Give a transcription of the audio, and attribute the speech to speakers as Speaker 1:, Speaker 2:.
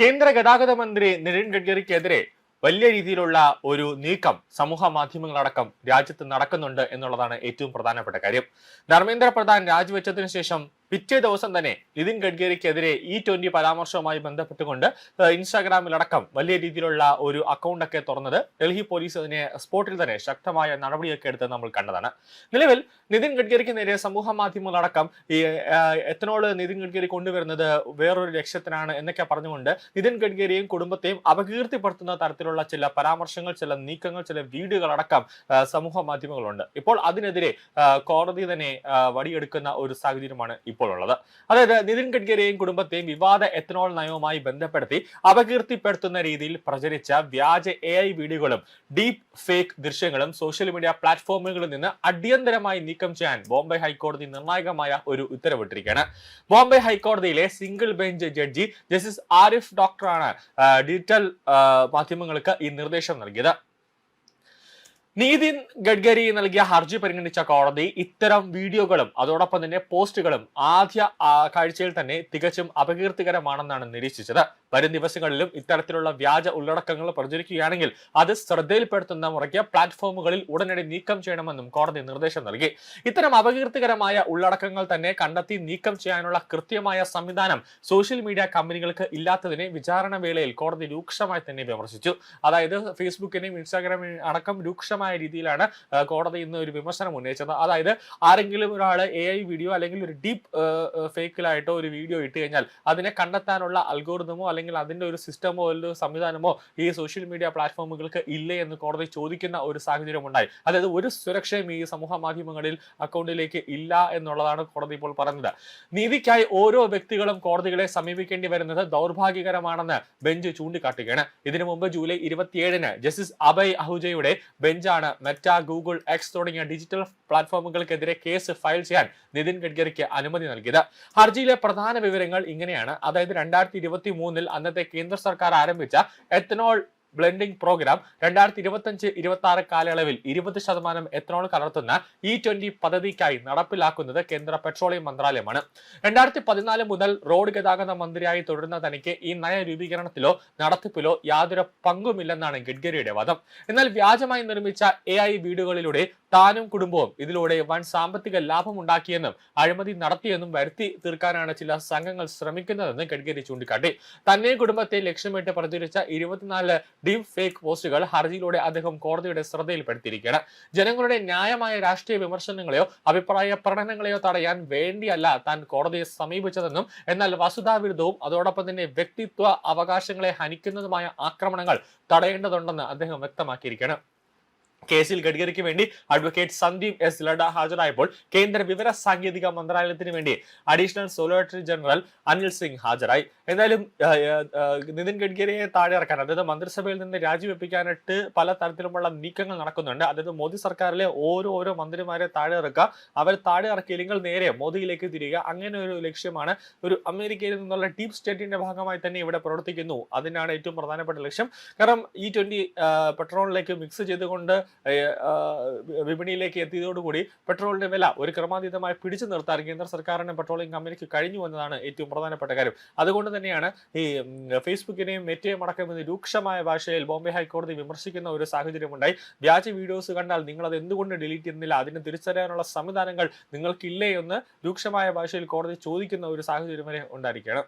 Speaker 1: കേന്ദ്ര ഗതാഗത മന്ത്രി നിതിൻ ഗഡ്കരിക്കെതിരെ വലിയ രീതിയിലുള്ള ഒരു നീക്കം സമൂഹ മാധ്യമങ്ങളടക്കം രാജ്യത്ത് നടക്കുന്നുണ്ട് എന്നുള്ളതാണ് ഏറ്റവും പ്രധാനപ്പെട്ട കാര്യം. ധർമ്മേന്ദ്ര പ്രധാൻ രാജിവെച്ചതിനു ശേഷം പിറ്റേ ദിവസം തന്നെ നിതിൻ ഗഡ്കരിക്കെതിരെ E20 പരാമർശവുമായി ബന്ധപ്പെട്ടുകൊണ്ട് ഇൻസ്റ്റാഗ്രാമിലടക്കം വലിയ രീതിയിലുള്ള ഒരു അക്കൗണ്ട് ഒക്കെ തുറന്നത് ഡൽഹി പോലീസ് അതിനെ സ്പോട്ടിൽ തന്നെ ശക്തമായ നടപടിയൊക്കെ എടുത്ത് നമ്മൾ കണ്ടതാണ്. നിലവിൽ നിതിൻ ഗഡ്കരിക്ക് നേരെ സമൂഹ മാധ്യമങ്ങളടക്കം ഈ എത്തനോൾ നിതിൻ ഗഡ്കരി കൊണ്ടുവരുന്നത് വേറൊരു ലക്ഷ്യത്തിനാണ് എന്നൊക്കെ പറഞ്ഞുകൊണ്ട് നിതിൻ ഗഡ്കരിയെയും കുടുംബത്തെയും അപകീർത്തിപ്പെടുത്തുന്ന തരത്തിലുള്ള ചില പരാമർശങ്ങൾ, ചില നീക്കങ്ങൾ, ചില വീഡിയോകളടക്കം സമൂഹ മാധ്യമങ്ങളുണ്ട്. ഇപ്പോൾ അതിനെതിരെ കോടതി തന്നെ വടിയെടുക്കുന്ന ഒരു സാഹചര്യമാണ് ഇപ്പോൾ ഉള്ളത്. അതായത് നിതിൻ ഗഡ്കരിയെയും കുടുംബത്തെയും വിവാദ എത്തനോൾ നയവുമായി ബന്ധപ്പെടുത്തി അപകീർത്തിപ്പെടുത്തുന്ന രീതിയിൽ പ്രചരിച്ച വ്യാജ AI വീഡിയോകളും ഡീപ് ഫേക്ക് ദൃശ്യങ്ങളും സോഷ്യൽ മീഡിയ പ്ലാറ്റ്ഫോമുകളിൽ നിന്ന് അടിയന്തരമായി നീക്കം ചെയ്യാൻ ബോംബെ ഹൈക്കോടതി നിർണായകമായ ഒരു ഉത്തരവിട്ടിരിക്കുകയാണ്. ബോംബെ ഹൈക്കോടതിയിലെ single bench judge justice Arif ഡോക്ടറാണ് ഡിജിറ്റൽ മാധ്യമങ്ങൾക്ക് ഈ നിർദ്ദേശം നൽകിയത്. നിതിൻ ഗഡ്കരി നൽകിയ ഹർജി പരിഗണിച്ച കോടതി ഇത്തരം വീഡിയോകളും അതോടൊപ്പം തന്നെ പോസ്റ്റുകളും ആദ്യ കാഴ്ചയിൽ തന്നെ തികച്ചും അപകീർത്തികരമാണെന്നാണ് നിരീക്ഷിച്ചത്. വരും ദിവസങ്ങളിലും ഇത്തരത്തിലുള്ള വ്യാജ ഉള്ളടക്കങ്ങൾ പ്രചരിക്കുകയാണെങ്കിൽ അത് ശ്രദ്ധയിൽപ്പെടുത്തുന്ന മുറയ്ക്ക് പ്ലാറ്റ്ഫോമുകളിൽ ഉടനടി നീക്കം ചെയ്യണമെന്നും കോടതി നിർദ്ദേശം നൽകി. ഇത്തരം അപകീർത്തികരമായ ഉള്ളടക്കങ്ങൾ തന്നെ കണ്ടെത്തി നീക്കം ചെയ്യാനുള്ള കൃത്യമായ സംവിധാനം സോഷ്യൽ മീഡിയ കമ്പനികൾക്ക് ഇല്ലാത്തതിനെ വിചാരണ വേളയിൽ കോടതി രൂക്ഷമായി തന്നെ വിമർശിച്ചു. അതായത് ഫേസ്ബുക്കിനെയും ഇൻസ്റ്റാഗ്രാമിനെയും അടക്കം രൂക്ഷമായ രീതിയിലാണ് കോടതി ഇന്ന് ഒരു വിമർശനം ഉന്നയിച്ചത്. അതായത് ആരെങ്കിലും ഒരാൾ AI വീഡിയോ അല്ലെങ്കിൽ ഒരു ഡീപ്പ് ഫേക്കിലായിട്ടോ ഒരു വീഡിയോ ഇട്ട് കഴിഞ്ഞാൽ അതിനെ കണ്ടെത്താനുള്ള അൽഗോരിതമോ അല്ലെങ്കിൽ അതിന്റെ ഒരു സിസ്റ്റമോ ഒരു സംവിധാനമോ ഈ സോഷ്യൽ മീഡിയ പ്ലാറ്റ്ഫോമുകൾക്ക് ഇല്ലേ എന്ന് കോടതി ചോദിക്കുന്ന ഒരു സാഹചര്യം ഉണ്ടായി. അതായത് ഒരു സുരക്ഷയും ഈ സമൂഹ മാധ്യമങ്ങളിൽ അക്കൗണ്ടിലേക്ക് ഇല്ല എന്നുള്ളതാണ് കോടതി ഇപ്പോൾ പറഞ്ഞത്. നീതിക്കായി ഓരോ വ്യക്തികളും കോടതികളെ സമീപിക്കേണ്ടി വരുന്നത് ദൗർഭാഗ്യകരമാണെന്ന് ബെഞ്ച് ചൂണ്ടിക്കാട്ടുകയാണ്. ഇതിനു മുമ്പ് ജൂലൈ 27-ന് ജസ്റ്റിസ് അഭയ് അഹുജയുടെ ബെഞ്ചാണ് മെറ്റ, ഗൂഗിൾ, എക്സ് തുടങ്ങിയ ഡിജിറ്റൽ പ്ലാറ്റ്ഫോമുകൾക്കെതിരെ കേസ് ഫയൽ ചെയ്യാൻ നിതിൻ ഗഡ്കരിക്ക് അനുമതി നൽകിയത്. ഹർജിയിലെ പ്രധാന വിവരങ്ങൾ ഇങ്ങനെയാണ്. അതായത് 2023-ൽ അന്നത്തെ കേന്ദ്ര സർക്കാർ ആരംഭിച്ച എത്തനോൾ ബ്ലെൻഡിംഗ് പ്രോഗ്രാം 2025-26 കാലയളവിൽ 20% എത്തനോൾ കലർത്തുന്ന E20 പദ്ധതിക്കായി നടപ്പിലാക്കുന്നത് കേന്ദ്ര പെട്രോളിയം മന്ത്രാലയമാണ്. 2014 മുതൽ റോഡ് ഗതാഗത മന്ത്രിയായി തുടരുന്ന തനിക്ക് ഈ നയ രൂപീകരണത്തിലോ നടത്തിപ്പിലോ യാതൊരു പങ്കുമില്ലെന്നാണ് ഗഡ്കരിയുടെ വാദം. എന്നാൽ വ്യാജമായി നിർമ്മിച്ച AI വീഡിയോകളിലൂടെ താനും കുടുംബവും ഇതിലൂടെ വൻ സാമ്പത്തിക ലാഭമുണ്ടാക്കിയെന്നും അഴിമതി നടത്തിയെന്നും വരുത്തി തീർക്കാനാണ് ചില സംഘങ്ങൾ ശ്രമിക്കുന്നതെന്ന് ഗഡ്കരി ചൂണ്ടിക്കാട്ടി. തന്നെ കുടുംബത്തെ ലക്ഷ്യമിട്ട് പ്രചരിച്ച 24 ഡീപ് ഫേക്ക് പോസ്റ്റുകൾ ഹർജിയിലൂടെ അദ്ദേഹം കോടതിയുടെ ശ്രദ്ധയിൽപ്പെടുത്തിയിരിക്കുകയാണ്. ജനങ്ങളുടെ ന്യായമായ രാഷ്ട്രീയ വിമർശനങ്ങളെയോ അഭിപ്രായ പ്രകടനങ്ങളെയോ തടയാൻ വേണ്ടിയല്ല താൻ കോടതിയെ സമീപിച്ചതെന്നും എന്നാൽ വസ്തുതാവിരുദ്ധവും അതോടൊപ്പം തന്നെ വ്യക്തിത്വ അവകാശങ്ങളെ ഹനിക്കുന്നതുമായ ആക്രമണങ്ങൾ തടയേണ്ടതുണ്ടെന്ന് അദ്ദേഹം വ്യക്തമാക്കിയിരിക്കുകയാണ്. കേസിൽ ഗഡ്കരിക്ക് വേണ്ടി അഡ്വക്കേറ്റ് സന്ദീപ് S. ലഡ ഹാജരായപ്പോൾ കേന്ദ്ര വിവര സാങ്കേതിക മന്ത്രാലയത്തിന് വേണ്ടി additional solicitor general Anil Singh ഹാജരായി. എന്തായാലും നിതിൻ ഗഡ്കരിയെ താഴെ ഇറക്കാൻ, അതായത് മന്ത്രിസഭയിൽ നിന്ന് രാജിവെപ്പിക്കാനായിട്ട് പല തരത്തിലുമുള്ള നീക്കങ്ങൾ നടക്കുന്നുണ്ട്. അതായത് മോദി സർക്കാരിലെ ഓരോ മന്ത്രിമാരെ താഴെ ഇറക്കുക, അവർ താഴെ ഇറക്കിയില്ലെങ്കിൽ നേരെ മോദിയിലേക്ക് തിരിയുക, അങ്ങനെ ഒരു ലക്ഷ്യമാണ്. ഒരു അമേരിക്കയിൽ നിന്നുള്ള ഡീപ് സ്റ്റേറ്റിന്റെ ഭാഗമായി തന്നെ ഇവിടെ പ്രവർത്തിക്കുന്നു. അതിനാണ് ഏറ്റവും പ്രധാനപ്പെട്ട ലക്ഷ്യം. കാരണം E20 പെട്രോളിലേക്ക് മിക്സ് ചെയ്തുകൊണ്ട് വിപണിയിലേക്ക് എത്തിയതോടുകൂടി പെട്രോളിന്റെ വില ഒരു ക്രമാതീതമായി പിടിച്ചു നിർത്താൻ കേന്ദ്ര സർക്കാരിന് പെട്രോളിയം കമ്പനിക്ക് കഴിഞ്ഞു എന്നതാണ് ഏറ്റവും പ്രധാനപ്പെട്ട കാര്യം. അതുകൊണ്ട് തന്നെയാണ് ഈ ഫേസ്ബുക്കിനെയും മെറ്റയും അടക്കം രൂക്ഷമായ ഭാഷയിൽ ബോംബെ ഹൈക്കോടതി വിമർശിക്കുന്ന ഒരു സാഹചര്യം ഉണ്ടായി. വ്യാജ വീഡിയോസ് കണ്ടാൽ നിങ്ങൾ അത് എന്തുകൊണ്ട് ഡിലീറ്റ് ചെയ്യുന്നില്ല, അതിനെ തിരിച്ചറിയാനുള്ള സംവിധാനങ്ങൾ നിങ്ങൾക്കില്ലേ എന്ന് രൂക്ഷമായ ഭാഷയിൽ കോടതി ചോദിക്കുന്ന ഒരു സാഹചര്യം വരെ ഉണ്ടായിരിക്കുകയാണ്.